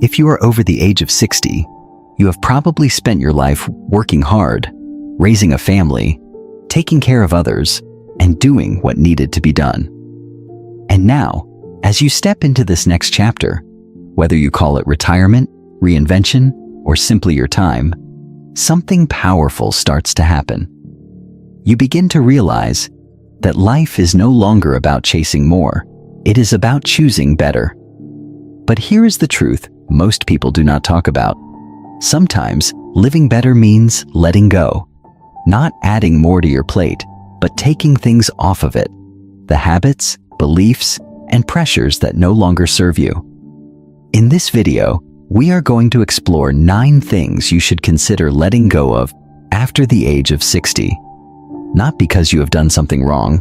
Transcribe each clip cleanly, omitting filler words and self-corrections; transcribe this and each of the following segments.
If you are over the age of 60, you have probably spent your life working hard, raising a family, taking care of others, and doing what needed to be done. And now, as you step into this next chapter, whether you call it retirement, reinvention, or simply your time, something powerful starts to happen. You begin to realize that life is no longer about chasing more. It is about choosing better. But here is the truth most people do not talk about. Sometimes living better means letting go, not adding more to your plate, but taking things off of it, the habits, beliefs, and pressures that no longer serve you. In this video, we are going to explore 9 things you should consider letting go of after the age of 60. Not because you have done something wrong,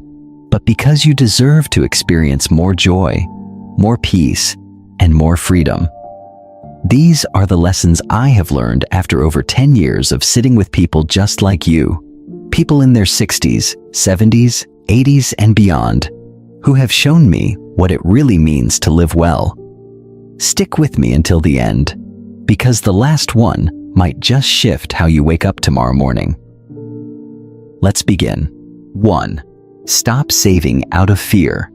but because you deserve to experience more joy, more peace, and more freedom. These are the lessons I have learned after over 10 years of sitting with people just like you, people in their 60s, 70s, 80s, and beyond, who have shown me what it really means to live well. Stick with me until the end, because the last one might just shift how you wake up tomorrow morning. Let's begin. 1. Stop saving out of fear.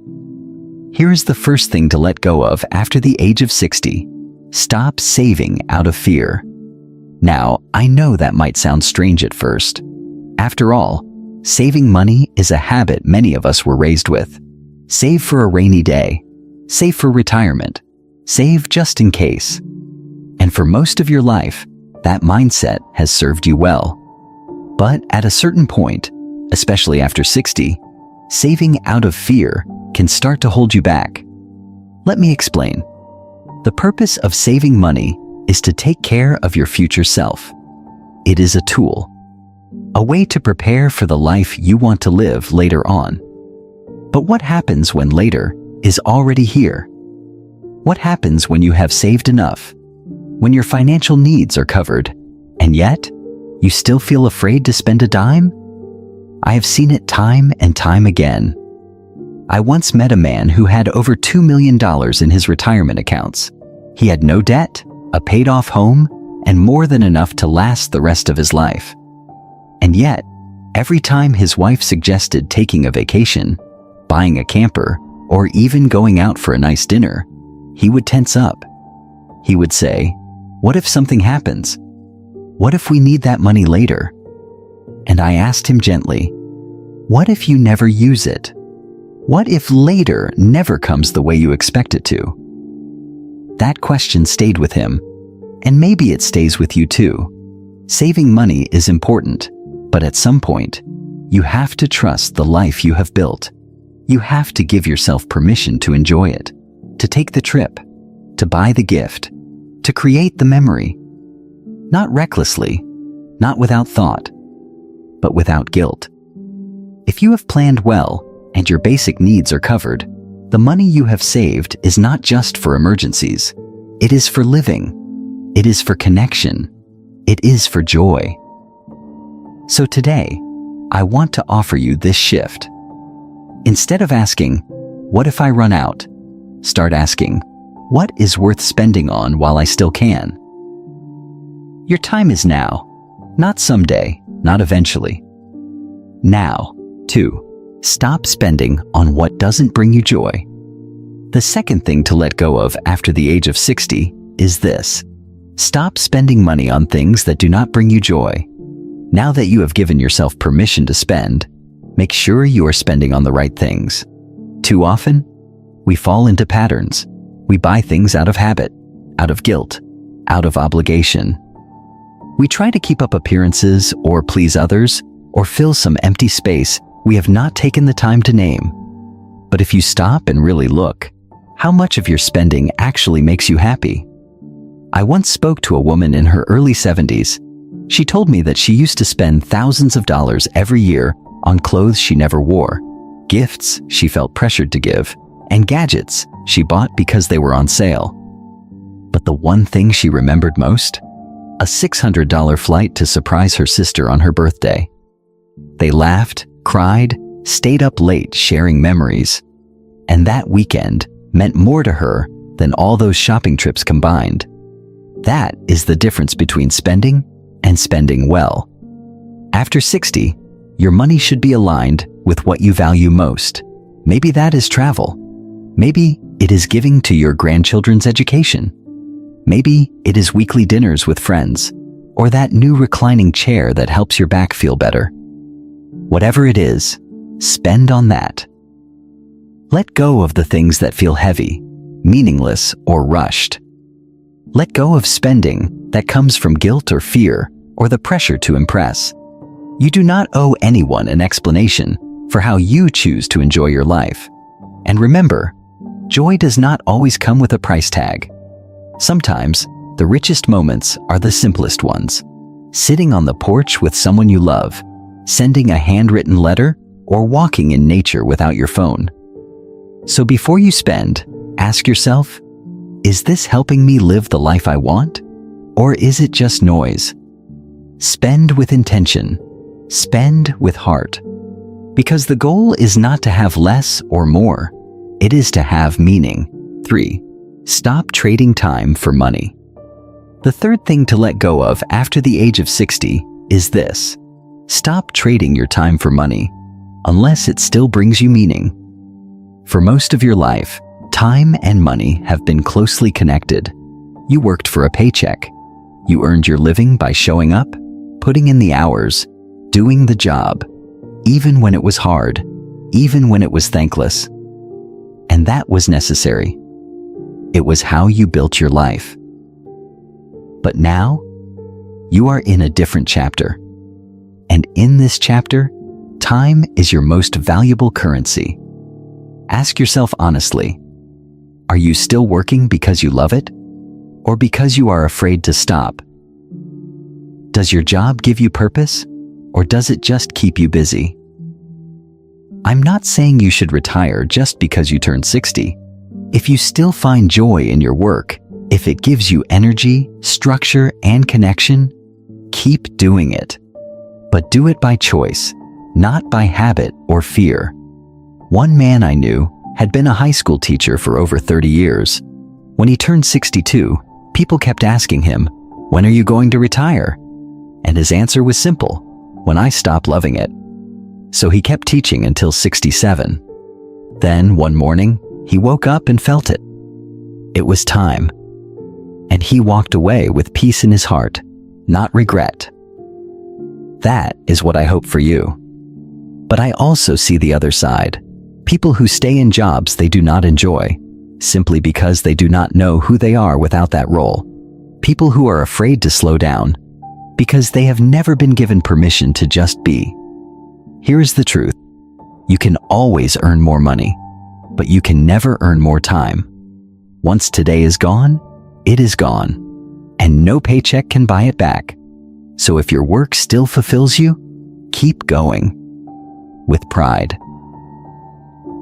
Here is the first thing to let go of after the age of 60. Stop saving out of fear. Now, I know that might sound strange at first. After all, saving money is a habit many of us were raised with. Save for a rainy day. Save for retirement. Save just in case. And for most of your life, that mindset has served you well. But at a certain point, especially after 60, saving out of fear can start to hold you back. Let me explain. The purpose of saving money is to take care of your future self. It is a tool, a way to prepare for the life you want to live later on. But what happens when later is already here? What happens when you have saved enough, when your financial needs are covered, and yet you still feel afraid to spend a dime? I have seen it time and time again. I once met a man who had over $2 million in his retirement accounts. He had no debt, a paid-off home, and more than enough to last the rest of his life. And yet, every time his wife suggested taking a vacation, buying a camper, or even going out for a nice dinner, he would tense up. He would say, "What if something happens? What if we need that money later?" And I asked him gently, "What if you never use it? What if later never comes the way you expect it to?" That question stayed with him, and maybe it stays with you too. Saving money is important, but at some point, you have to trust the life you have built. You have to give yourself permission to enjoy it, to take the trip, to buy the gift, to create the memory. Not recklessly, not without thought, but without guilt. If you have planned well and your basic needs are covered, the money you have saved is not just for emergencies. It is for living. It is for connection. It is for joy. So today, I want to offer you this shift. Instead of asking, "What if I run out?" start asking, "What is worth spending on while I still can?" Your time is now, not someday, not eventually. Now. 2. Stop spending on what doesn't bring you joy. The second thing to let go of after the age of 60 is this. Stop spending money on things that do not bring you joy. Now that you have given yourself permission to spend, make sure you are spending on the right things. Too often, we fall into patterns. We buy things out of habit, out of guilt, out of obligation. We try to keep up appearances or please others or fill some empty space we have not taken the time to name. But if you stop and really look, how much of your spending actually makes you happy? I once spoke to a woman in her early 70s. She told me that she used to spend thousands of dollars every year on clothes she never wore, gifts she felt pressured to give, and gadgets she bought because they were on sale. But the one thing she remembered most? A $600 flight to surprise her sister on her birthday. They laughed, cried, stayed up late sharing memories, and that weekend meant more to her than all those shopping trips combined. That is the difference between spending and spending well. After 60, your money should be aligned with what you value most. Maybe that is travel. Maybe it is giving to your grandchildren's education. Maybe it is weekly dinners with friends, or that new reclining chair that helps your back feel better. Whatever it is, spend on that. Let go of the things that feel heavy, meaningless, or rushed. Let go of spending that comes from guilt or fear or the pressure to impress. You do not owe anyone an explanation for how you choose to enjoy your life. And remember, joy does not always come with a price tag. Sometimes, the richest moments are the simplest ones. Sitting on the porch with someone you love, sending a handwritten letter, or walking in nature without your phone. So before you spend, ask yourself, is this helping me live the life I want? Or is it just noise? Spend with intention. Spend with heart. Because the goal is not to have less or more. It is to have meaning. 3. Stop trading time for money. The third thing to let go of after the age of 60 is this. Stop trading your time for money, unless it still brings you meaning. For most of your life, time and money have been closely connected. You worked for a paycheck. You earned your living by showing up, putting in the hours, doing the job, even when it was hard, even when it was thankless. And that was necessary. It was how you built your life. But now, you are in a different chapter. And in this chapter, time is your most valuable currency. Ask yourself honestly, are you still working because you love it? Or because you are afraid to stop? Does your job give you purpose? Or does it just keep you busy? I'm not saying you should retire just because you turned 60. If you still find joy in your work, if it gives you energy, structure, and connection, keep doing it. But do it by choice, not by habit or fear. One man I knew had been a high school teacher for over 30 years. When he turned 62, people kept asking him, "When are you going to retire?" And his answer was simple, "When I stop loving it." So he kept teaching until 67. Then one morning, he woke up and felt it. It was time. And he walked away with peace in his heart, not regret. That is what I hope for you. But I also see the other side. People who stay in jobs they do not enjoy, simply because they do not know who they are without that role. People who are afraid to slow down, because they have never been given permission to just be. Here is the truth. You can always earn more money, but you can never earn more time. Once today is gone, it is gone, and no paycheck can buy it back. So if your work still fulfills you, keep going with pride.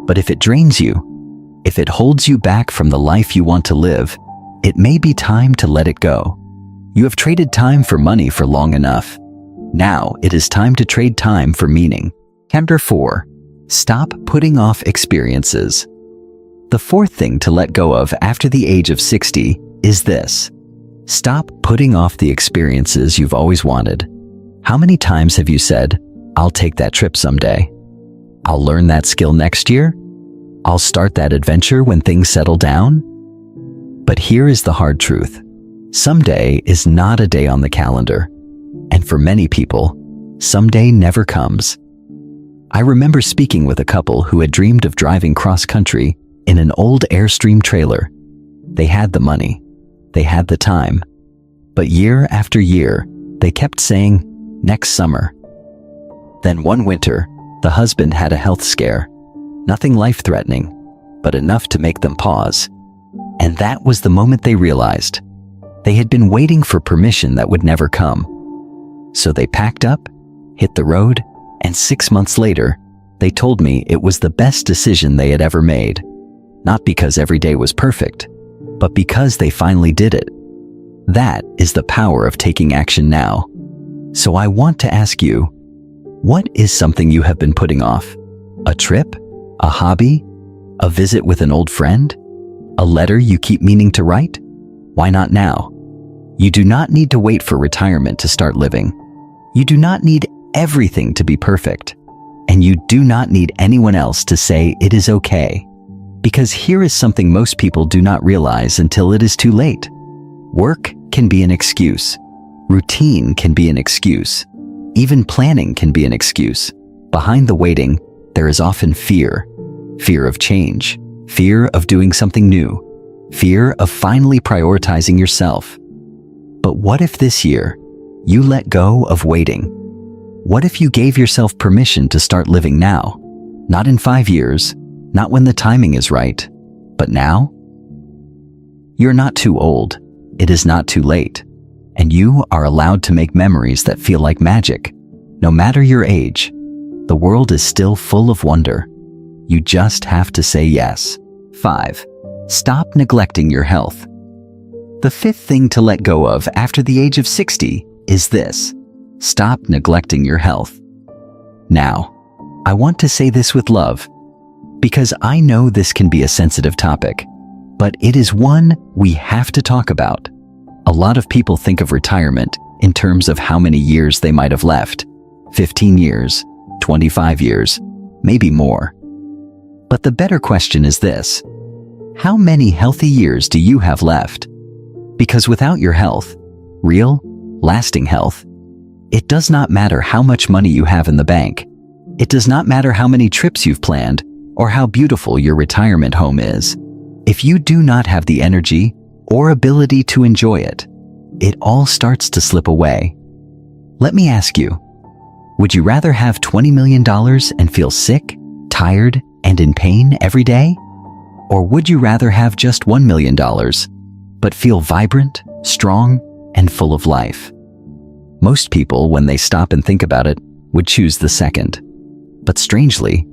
But if it drains you, if it holds you back from the life you want to live, it may be time to let it go. You have traded time for money for long enough. Now it is time to trade time for meaning. Chapter 4. Stop putting off experiences. The fourth thing to let go of after the age of 60 is this. Stop putting off the experiences you've always wanted. How many times have you said, "I'll take that trip someday. I'll learn that skill next year. I'll start that adventure when things settle down"? But here is the hard truth. Someday is not a day on the calendar. And for many people, someday never comes. I remember speaking with a couple who had dreamed of driving cross-country in an old Airstream trailer. They had the money. They had the time. But year after year, they kept saying, "Next summer." Then one winter, the husband had a health scare. Nothing life-threatening, but enough to make them pause. And that was the moment they realized they had been waiting for permission that would never come. So they packed up, hit the road, and 6 months later, they told me it was the best decision they had ever made. Not because every day was perfect, but because they finally did it. That is the power of taking action now. So I want to ask you, what is something you have been putting off? A trip? A hobby? A visit with an old friend? A letter you keep meaning to write? Why not now? You do not need to wait for retirement to start living. You do not need everything to be perfect. And you do not need anyone else to say it is okay. Because here is something most people do not realize until it is too late. Work can be an excuse. Routine can be an excuse. Even planning can be an excuse. Behind the waiting, there is often fear. Fear of change. Fear of doing something new. Fear of finally prioritizing yourself. But what if this year, you let go of waiting? What if you gave yourself permission to start living now? Not in 5 years, not when the timing is right, but now? You're not too old. It is not too late. And you are allowed to make memories that feel like magic. No matter your age, the world is still full of wonder. You just have to say yes. 5. Stop neglecting your health. The fifth thing to let go of after the age of 60 is this: stop neglecting your health. Now, I want to say this with love, because I know this can be a sensitive topic, but it is one we have to talk about. A lot of people think of retirement in terms of how many years they might have left. 15 years, 25 years, maybe more. But the better question is this: how many healthy years do you have left? Because without your health, real, lasting health, it does not matter how much money you have in the bank. It does not matter how many trips you've planned or how beautiful your retirement home is. If you do not have the energy or ability to enjoy it, it all starts to slip away. Let me ask you, would you rather have $20 million and feel sick, tired, and in pain every day? Or would you rather have just $1 million, but feel vibrant, strong, and full of life? Most people, when they stop and think about it, would choose the second. But strangely,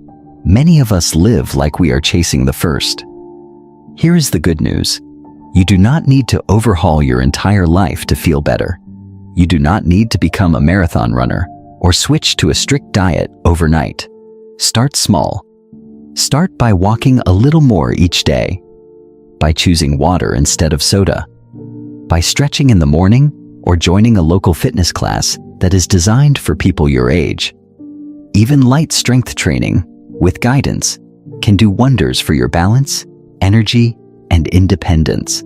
many of us live like we are chasing the first. Here is the good news. You do not need to overhaul your entire life to feel better. You do not need to become a marathon runner or switch to a strict diet overnight. Start small. Start by walking a little more each day, by choosing water instead of soda, by stretching in the morning or joining a local fitness class that is designed for people your age. Even light strength training, with guidance, can do wonders for your balance, energy, and independence.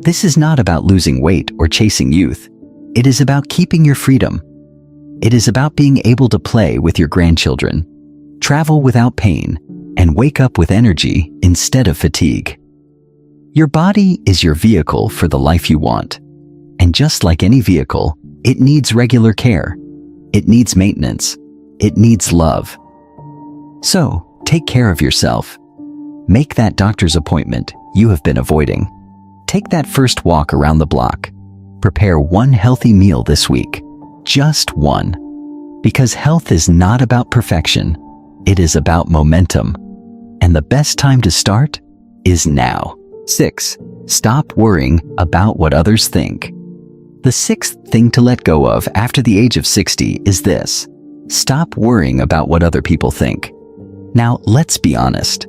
This is not about losing weight or chasing youth. It is about keeping your freedom. It is about being able to play with your grandchildren, travel without pain, and wake up with energy instead of fatigue. Your body is your vehicle for the life you want. And just like any vehicle, it needs regular care. It needs maintenance. It needs love. So, take care of yourself. Make that doctor's appointment you have been avoiding. Take that first walk around the block. Prepare one healthy meal this week. Just one. Because health is not about perfection. It is about momentum. And the best time to start is now. 6. Stop worrying about what others think. The sixth thing to let go of after the age of 60 is this: stop worrying about what other people think. Now, let's be honest.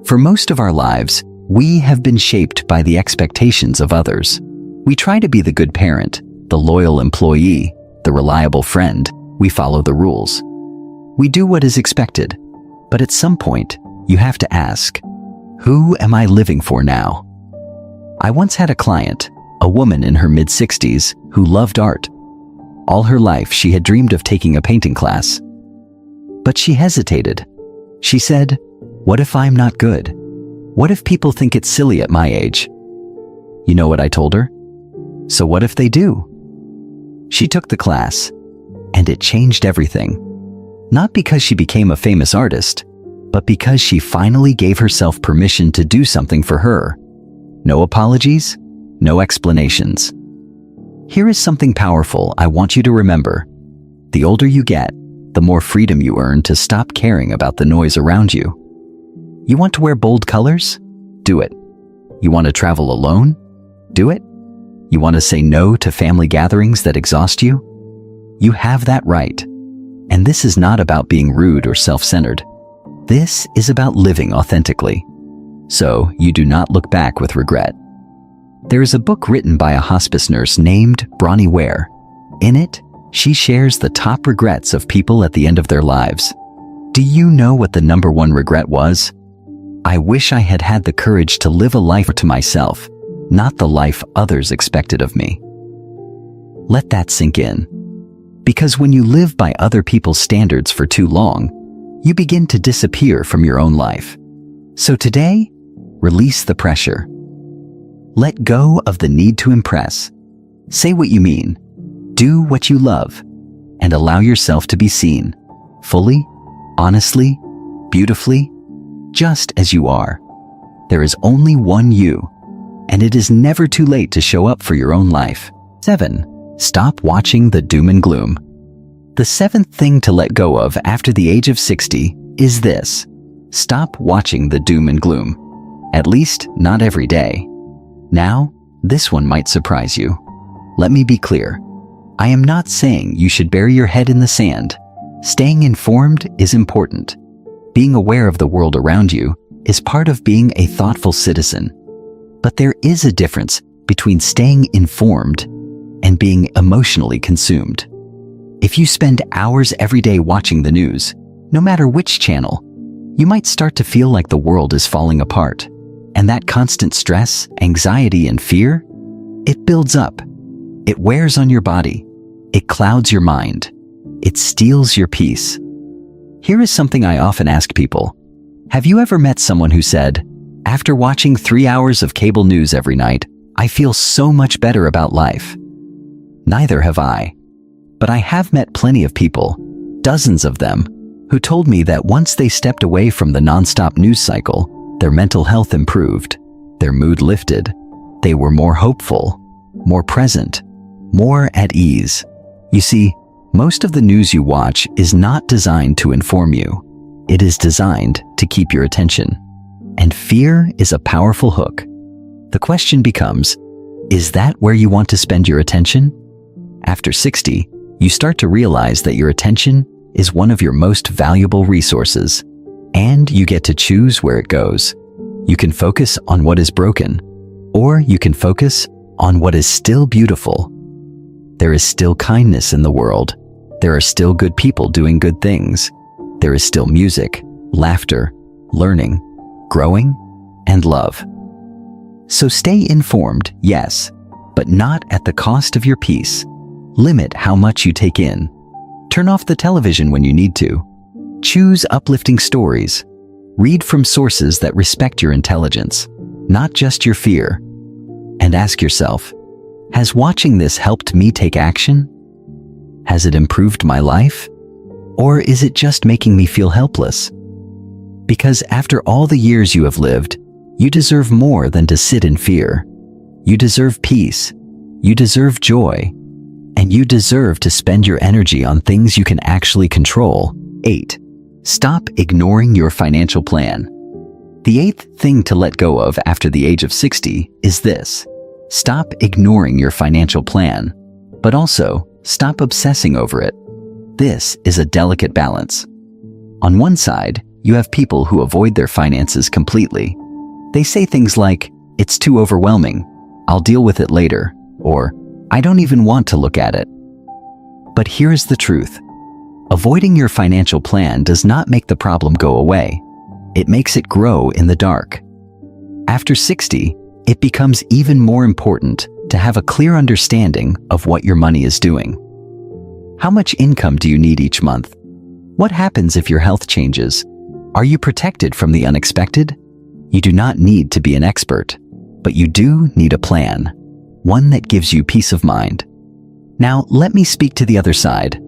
For most of our lives, we have been shaped by the expectations of others. We try to be the good parent, the loyal employee, the reliable friend. We follow the rules. We do what is expected. But at some point, you have to ask, who am I living for now? I once had a client, a woman in her mid-60s, who loved art. All her life, she had dreamed of taking a painting class. But she hesitated. She said, "What if I'm not good? What if people think it's silly at my age?" You know what I told her? So what if they do? She took the class, and it changed everything. Not because she became a famous artist, but because she finally gave herself permission to do something for her. No apologies, no explanations. Here is something powerful I want you to remember. The older you get, the more freedom you earn to stop caring about the noise around you. You want to wear bold colors? Do it. You want to travel alone? Do it. You want to say no to family gatherings that exhaust you? You have that right. And this is not about being rude or self-centered. This is about living authentically. So you do not look back with regret. There is a book written by a hospice nurse named Bronnie Ware. In it, she shares the top regrets of people at the end of their lives. Do you know what the number one regret was? I wish I had had the courage to live a life to myself, not the life others expected of me. Let that sink in. Because when you live by other people's standards for too long, you begin to disappear from your own life. So today, release the pressure. Let go of the need to impress. Say what you mean, do what you love, and allow yourself to be seen, fully, honestly, beautifully, just as you are. There is only one you, and it is never too late to show up for your own life. 7. Stop watching the doom and gloom. The 7th thing to let go of after the age of 60 is this: stop watching the doom and gloom. At least, not every day. Now, this one might surprise you. Let me be clear. I am not saying you should bury your head in the sand. Staying informed is important. Being aware of the world around you is part of being a thoughtful citizen. But there is a difference between staying informed and being emotionally consumed. If you spend hours every day watching the news, no matter which channel, you might start to feel like the world is falling apart. And that constant stress, anxiety, and fear, it builds up. It wears on your body. It clouds your mind. It steals your peace. Here is something I often ask people. Have you ever met someone who said, "After watching 3 hours of cable news every night, I feel so much better about life"? Neither have I. But I have met plenty of people, dozens of them, who told me that once they stepped away from the nonstop news cycle, their mental health improved, their mood lifted, they were more hopeful, more present, more at ease. You see, most of the news you watch is not designed to inform you. It is designed to keep your attention. And fear is a powerful hook. The question becomes, is that where you want to spend your attention? After 60, you start to realize that your attention is one of your most valuable resources, and you get to choose where it goes. You can focus on what is broken, or you can focus on what is still beautiful. There is still kindness in the world. There are still good people doing good things. There is still music, laughter, learning, growing, and love. So stay informed, yes, but not at the cost of your peace. Limit how much you take in. Turn off the television when you need to. Choose uplifting stories. Read from sources that respect your intelligence, not just your fear. And ask yourself, has watching this helped me take action? Has it improved my life? Or is it just making me feel helpless? Because after all the years you have lived, you deserve more than to sit in fear. You deserve peace. You deserve joy. And you deserve to spend your energy on things you can actually control. 8. Stop ignoring your financial plan. The 8th thing to let go of after the age of 60 is this: stop ignoring your financial plan, but also stop obsessing over it. This is a delicate balance. On one side, you have people who avoid their finances completely. They say things like, "It's too overwhelming, I'll deal with it later," or "I don't even want to look at it." But here's the truth. Avoiding your financial plan does not make the problem go away. It makes it grow in the dark. After 60, it becomes even more important to have a clear understanding of what your money is doing. How much income do you need each month? What happens if your health changes? Are you protected from the unexpected? You do not need to be an expert, but you do need a plan, one that gives you peace of mind. Now, let me speak to the other side.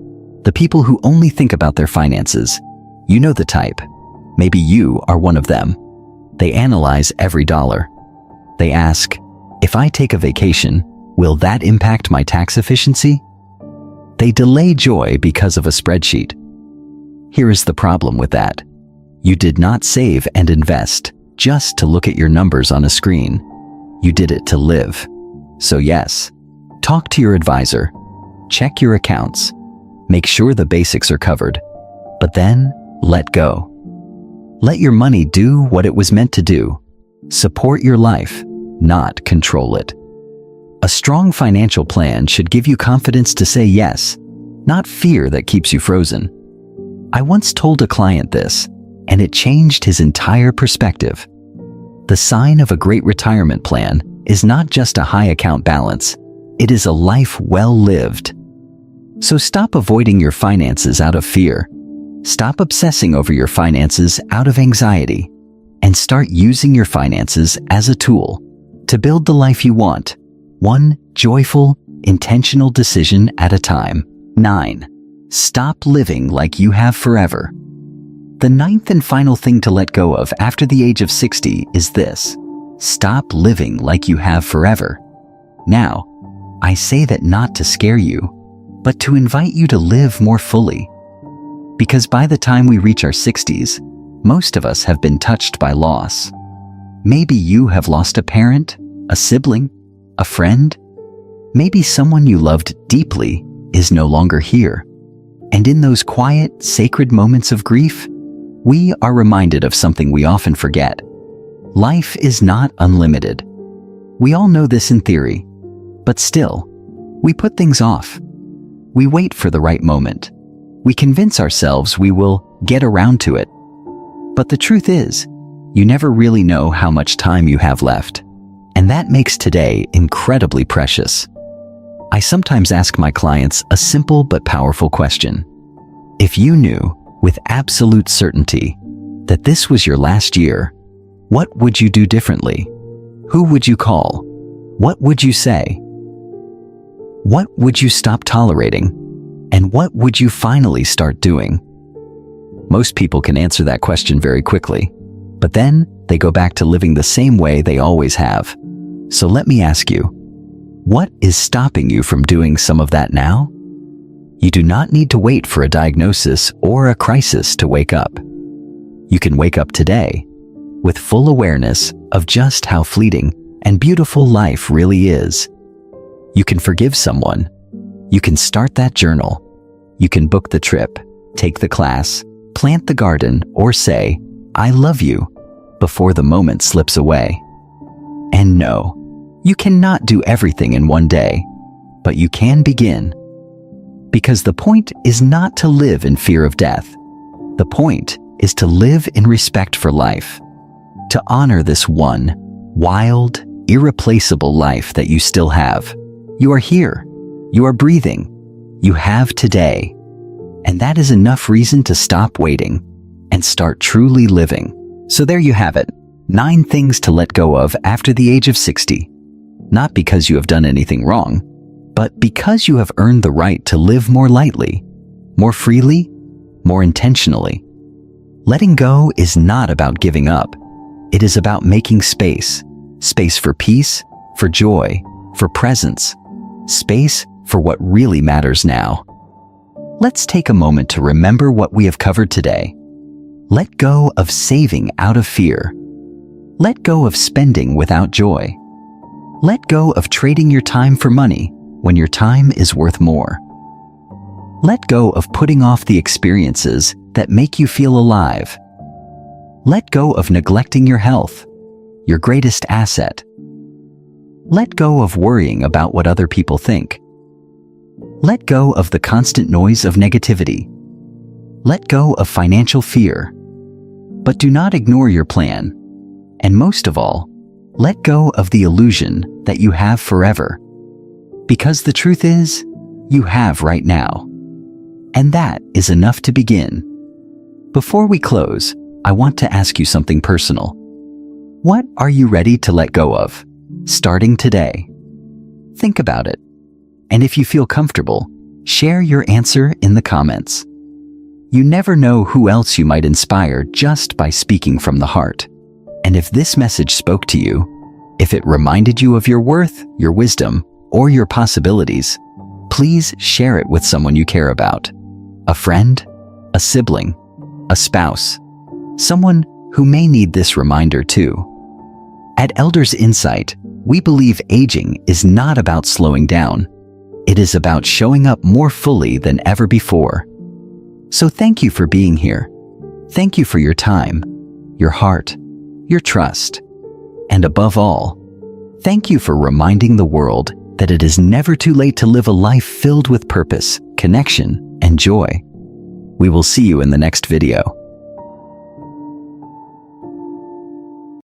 The people who only think about their finances. You know the type. Maybe you are one of them. They analyze every dollar. They ask, if I take a vacation, will that impact my tax efficiency? They delay joy because of a spreadsheet. Here is the problem with that. You did not save and invest just to look at your numbers on a screen. You did it to live. So yes, talk to your advisor. Check your accounts. Make sure the basics are covered. But then, let go. Let your money do what it was meant to do. Support your life, not control it. A strong financial plan should give you confidence to say yes, not fear that keeps you frozen. I once told a client this, and it changed his entire perspective. The sign of a great retirement plan is not just a high account balance, it is a life well lived. So stop avoiding your finances out of fear. Stop obsessing over your finances out of anxiety, and start using your finances as a tool to build the life you want, one joyful, intentional decision at a time. 9. Stop living like you have forever. The ninth and final thing to let go of after the age of 60 is this: stop living like you have forever. Now, I say that not to scare you, but to invite you to live more fully. Because by the time we reach our 60s, most of us have been touched by loss. Maybe you have lost a parent, a sibling, a friend. Maybe someone you loved deeply is no longer here. And in those quiet, sacred moments of grief, we are reminded of something we often forget. Life is not unlimited. We all know this in theory, but still, we put things off. We wait for the right moment. We convince ourselves we will get around to it. But the truth is, you never really know how much time you have left, and that makes today incredibly precious. I sometimes ask my clients a simple but powerful question. If you knew with absolute certainty that this was your last year, what would you do differently? Who would you call? What would you say? What would you stop tolerating? And what would you finally start doing? Most people can answer that question very quickly, but then they go back to living the same way they always have. So let me ask you, what is stopping you from doing some of that now? You do not need to wait for a diagnosis or a crisis to wake up. You can wake up today with full awareness of just how fleeting and beautiful life really is. You can forgive someone. You can start that journal. You can book the trip, take the class, plant the garden, or say, "I love you," before the moment slips away. And no, you cannot do everything in one day, but you can begin. Because the point is not to live in fear of death. The point is to live in respect for life, to honor this one wild, irreplaceable life that you still have. You are here. You are breathing. You have today. And that is enough reason to stop waiting and start truly living. So there you have it. 9 things to let go of after the age of 60. Not because you have done anything wrong, but because you have earned the right to live more lightly, more freely, more intentionally. Letting go is not about giving up. It is about making space. Space for peace, for joy, for presence. Space for what really matters now. Let's take a moment to remember what we have covered today. Let go of saving out of fear. Let go of spending without joy. Let go of trading your time for money when your time is worth more. Let go of putting off the experiences that make you feel alive. Let go of neglecting your health, your greatest asset. Let go of worrying about what other people think. Let go of the constant noise of negativity. Let go of financial fear. But do not ignore your plan. And most of all, let go of the illusion that you have forever. Because the truth is, you have right now. And that is enough to begin. Before we close, I want to ask you something personal. What are you ready to let go of, starting today? Think about it. And if you feel comfortable, share your answer in the comments. You never know who else you might inspire just by speaking from the heart. And if this message spoke to you, if it reminded you of your worth, your wisdom, or your possibilities, please share it with someone you care about. A friend, a sibling, a spouse, someone who may need this reminder too. At Elders Insight, we believe aging is not about slowing down. It is about showing up more fully than ever before. So thank you for being here. Thank you for your time, your heart, your trust. And above all, thank you for reminding the world that it is never too late to live a life filled with purpose, connection, and joy. We will see you in the next video.